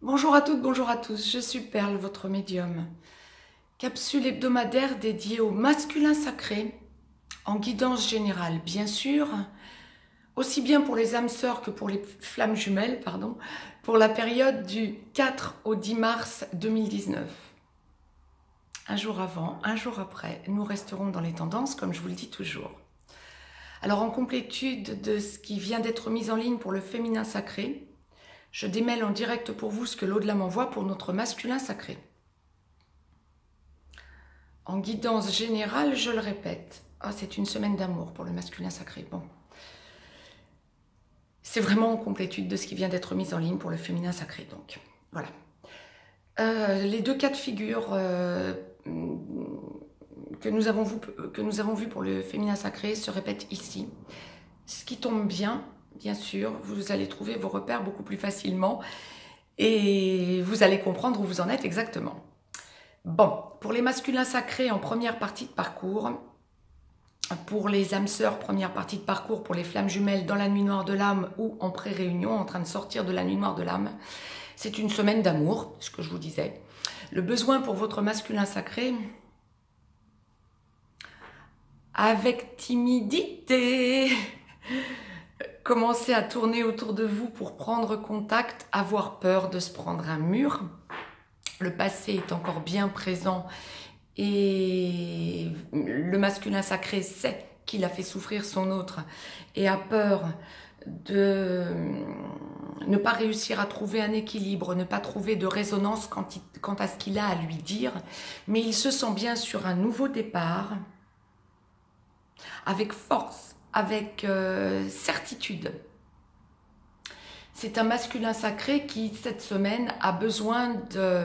Bonjour à toutes, bonjour à tous, je suis Perle, votre médium. Capsule hebdomadaire dédiée au masculin sacré, en guidance générale bien sûr, aussi bien pour les âmes sœurs que pour les flammes jumelles, pour la période du 4 au 10 mars 2019. Un jour avant, un jour après, nous resterons dans les tendances comme je vous le dis toujours. Alors en complétude de ce qui vient d'être mis en ligne pour le féminin sacré, je démêle en direct pour vous ce que l'au-delà m'envoie pour notre masculin sacré. En guidance générale, je le répète, c'est une semaine d'amour pour le masculin sacré. Bon, c'est vraiment en complétude de ce qui vient d'être mis en ligne pour le féminin sacré. Donc, voilà. Les deux cas de figure que nous avons vus pour le féminin sacré se répètent ici. Ce qui tombe bien, bien sûr, vous allez trouver vos repères beaucoup plus facilement et vous allez comprendre où vous en êtes exactement. Bon, pour les masculins sacrés en première partie de parcours, pour les âmes sœurs, première partie de parcours, pour les flammes jumelles dans la nuit noire de l'âme ou en pré-réunion, en train de sortir de la nuit noire de l'âme, c'est une semaine d'amour, ce que je vous disais. Le besoin pour votre masculin sacré, avec timidité, commencez à tourner autour de vous pour prendre contact, avoir peur de se prendre un mur. Le passé est encore bien présent et le masculin sacré sait qu'il a fait souffrir son autre et a peur de ne pas réussir à trouver un équilibre, ne pas trouver de résonance quant à ce qu'il a à lui dire, mais il se sent bien sur un nouveau départ, avec force, avec certitude. C'est un masculin sacré qui, cette semaine, a besoin de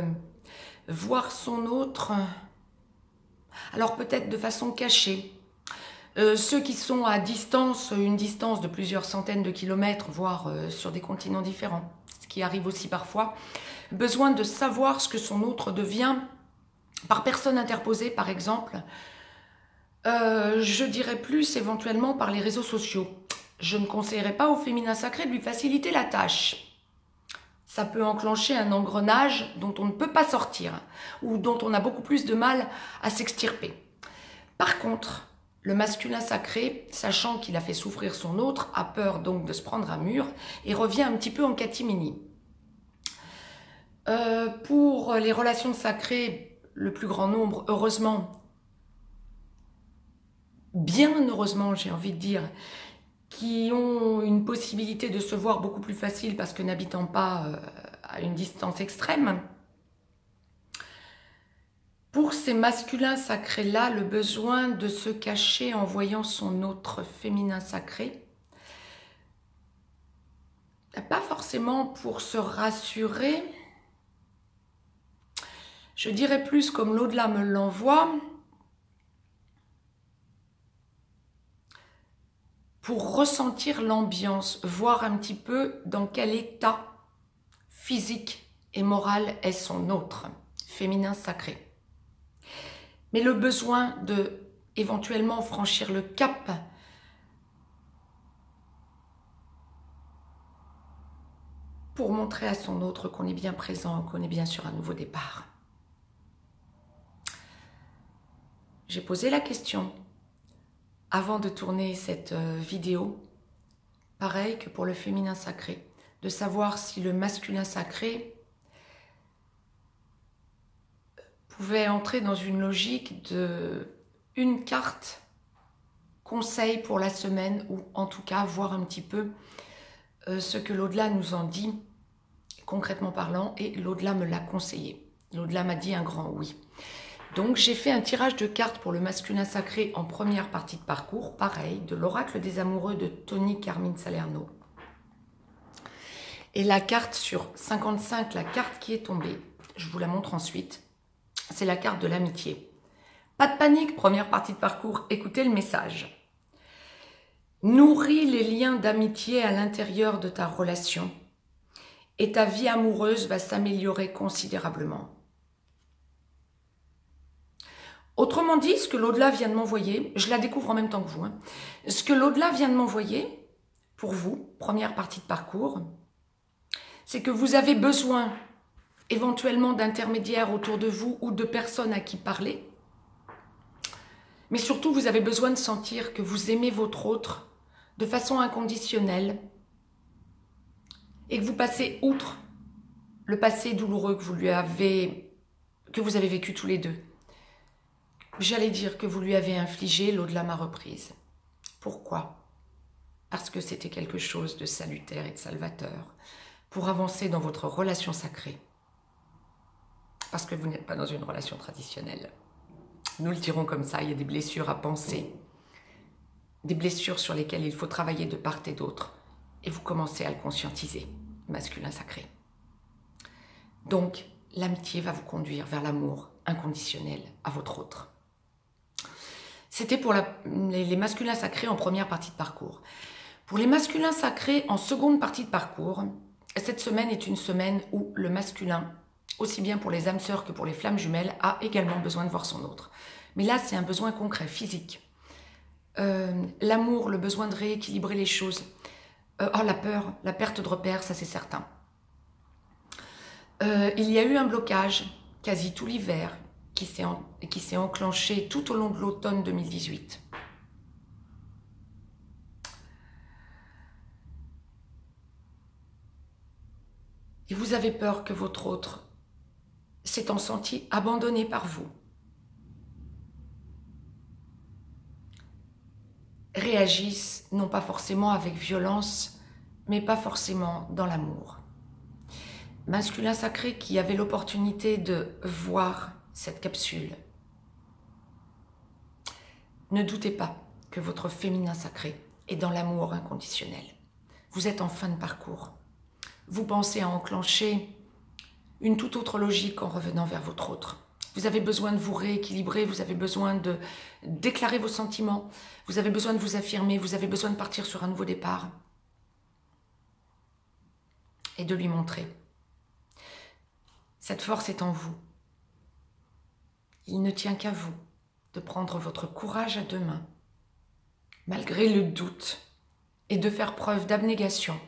voir son autre, alors peut-être de façon cachée. Ceux qui sont à distance, une distance de plusieurs centaines de kilomètres, voire sur des continents différents, ce qui arrive aussi parfois, besoin de savoir ce que son autre devient par personne interposée, par exemple. Je dirais plus éventuellement par les réseaux sociaux. Je ne conseillerais pas au féminin sacré de lui faciliter la tâche. Ça peut enclencher un engrenage dont on ne peut pas sortir ou dont on a beaucoup plus de mal à s'extirper. Par contre, le masculin sacré, sachant qu'il a fait souffrir son autre, a peur donc de se prendre un mur et revient un petit peu en catimini. Pour les relations sacrées, le plus grand nombre, heureusement, bien heureusement j'ai envie de dire, qui ont une possibilité de se voir beaucoup plus facile parce que n'habitant pas à une distance extrême. Pour ces masculins sacrés-là, le besoin de se cacher en voyant son autre féminin sacré, pas forcément pour se rassurer, je dirais plus comme l'au-delà me l'envoie, pour ressentir l'ambiance, voir un petit peu dans quel état physique et moral est son autre féminin sacré. Mais le besoin de éventuellement franchir le cap pour montrer à son autre qu'on est bien présent, qu'on est bien sur un nouveau départ. J'ai posé la question avant de tourner cette vidéo, pareil que pour le féminin sacré, de savoir si le masculin sacré pouvait entrer dans une logique de une carte conseil pour la semaine, ou en tout cas voir un petit peu ce que l'au-delà nous en dit, concrètement parlant, et l'au-delà me l'a conseillé. L'au-delà m'a dit un grand oui. Donc j'ai fait un tirage de cartes pour le masculin sacré en première partie de parcours, pareil, de l'oracle des amoureux de Tony Carmine Salerno. Et la carte sur 55, la carte qui est tombée, je vous la montre ensuite, c'est la carte de l'amitié. Pas de panique, première partie de parcours, écoutez le message. Nourris les liens d'amitié à l'intérieur de ta relation et ta vie amoureuse va s'améliorer considérablement. Autrement dit, ce que l'au-delà vient de m'envoyer, je la découvre en même temps que vous, ce que l'au-delà vient de m'envoyer, pour vous, première partie de parcours, c'est que vous avez besoin éventuellement d'intermédiaires autour de vous ou de personnes à qui parler. Mais surtout, vous avez besoin de sentir que vous aimez votre autre de façon inconditionnelle et que vous passez outre le passé douloureux que vous avez vécu tous les deux. J'allais dire que vous lui avez infligé l'au-delà ma reprise. Pourquoi? Parce que c'était quelque chose de salutaire et de salvateur pour avancer dans votre relation sacrée. Parce que vous n'êtes pas dans une relation traditionnelle. Nous le dirons comme ça, il y a des blessures à penser, des blessures sur lesquelles il faut travailler de part et d'autre, et vous commencez à le conscientiser, masculin sacré. Donc, l'amitié va vous conduire vers l'amour inconditionnel à votre autre. C'était pour les masculins sacrés en première partie de parcours. Pour les masculins sacrés en seconde partie de parcours, cette semaine est une semaine où le masculin, aussi bien pour les âmes sœurs que pour les flammes jumelles, a également besoin de voir son autre. Mais là, c'est un besoin concret, physique. L'amour, le besoin de rééquilibrer les choses. La peur, la perte de repères, ça c'est certain. Il y a eu un blocage quasi tout l'hiver qui s'est enclenché tout au long de l'automne 2018. Et vous avez peur que votre autre s'étant senti abandonné par vous, réagisse non pas forcément avec violence, mais pas forcément dans l'amour. Masculin sacré qui avait l'opportunité de voir cette capsule. Ne doutez pas que votre féminin sacré est dans l'amour inconditionnel. Vous êtes en fin de parcours. Vous pensez à enclencher une toute autre logique en revenant vers votre autre. Vous avez besoin de vous rééquilibrer, vous avez besoin de déclarer vos sentiments, vous avez besoin de vous affirmer, vous avez besoin de partir sur un nouveau départ et de lui montrer. Cette force est en vous. Il ne tient qu'à vous de prendre votre courage à deux mains, malgré le doute, et de faire preuve d'abnégation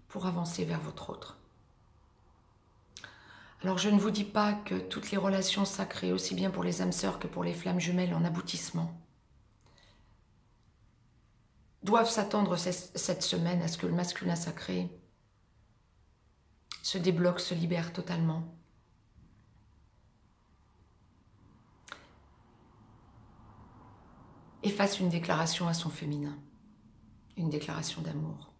pour avancer vers votre autre. Alors je ne vous dis pas que toutes les relations sacrées, aussi bien pour les âmes sœurs que pour les flammes jumelles en aboutissement, doivent s'attendre cette semaine à ce que le masculin sacré se débloque, se libère totalement. Et fasse une déclaration à son féminin, une déclaration d'amour.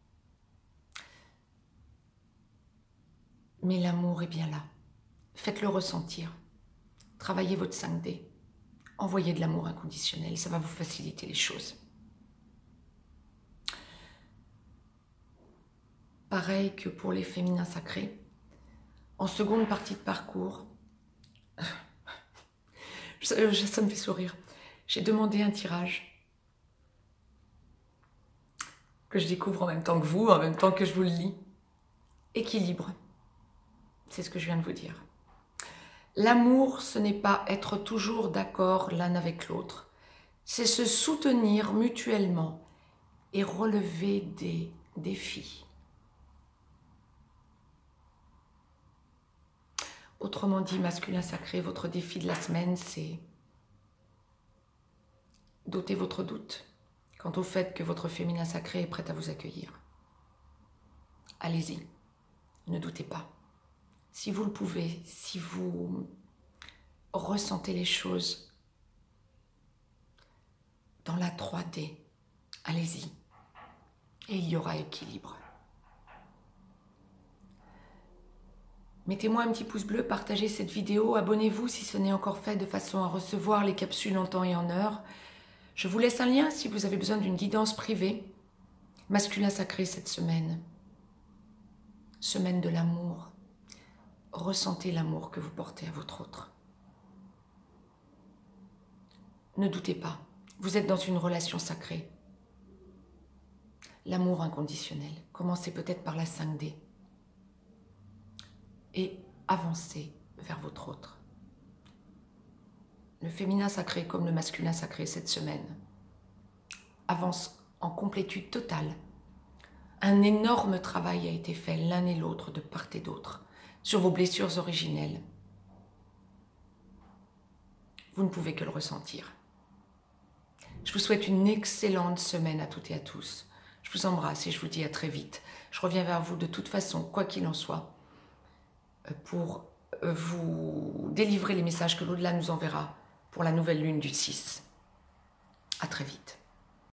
Mais l'amour est bien là. Faites-le ressentir. Travaillez votre 5D. Envoyez de l'amour inconditionnel, ça va vous faciliter les choses. Pareil que pour les féminins sacrés. En seconde partie de parcours, ça me fait sourire. J'ai demandé un tirage que je découvre en même temps que vous, en même temps que je vous le lis. Équilibre. C'est ce que je viens de vous dire. L'amour, ce n'est pas être toujours d'accord l'un avec l'autre. C'est se soutenir mutuellement et relever des défis. Autrement dit, masculin sacré, votre défi de la semaine, c'est d'ôter votre doute quant au fait que votre féminin sacré est prêt à vous accueillir. Allez-y, ne doutez pas. Si vous le pouvez, si vous ressentez les choses dans la 3D, allez-y. Et il y aura équilibre. Mettez-moi un petit pouce bleu, partagez cette vidéo, abonnez-vous si ce n'est encore fait de façon à recevoir les capsules en temps et en heure. Je vous laisse un lien si vous avez besoin d'une guidance privée. Masculin sacré cette semaine. Semaine de l'amour. Ressentez l'amour que vous portez à votre autre. Ne doutez pas, vous êtes dans une relation sacrée. L'amour inconditionnel. Commencez peut-être par la 5D. Et avancez vers votre autre. Le féminin sacré comme le masculin sacré cette semaine avance en complétude totale. Un énorme travail a été fait l'un et l'autre de part et d'autre. sur vos blessures originelles. Vous ne pouvez que le ressentir. Je vous souhaite une excellente semaine à toutes et à tous. Je vous embrasse et je vous dis à très vite. Je reviens vers vous de toute façon, quoi qu'il en soit, pour vous délivrer les messages que l'au-delà nous enverra pour la nouvelle lune du 6. À très vite.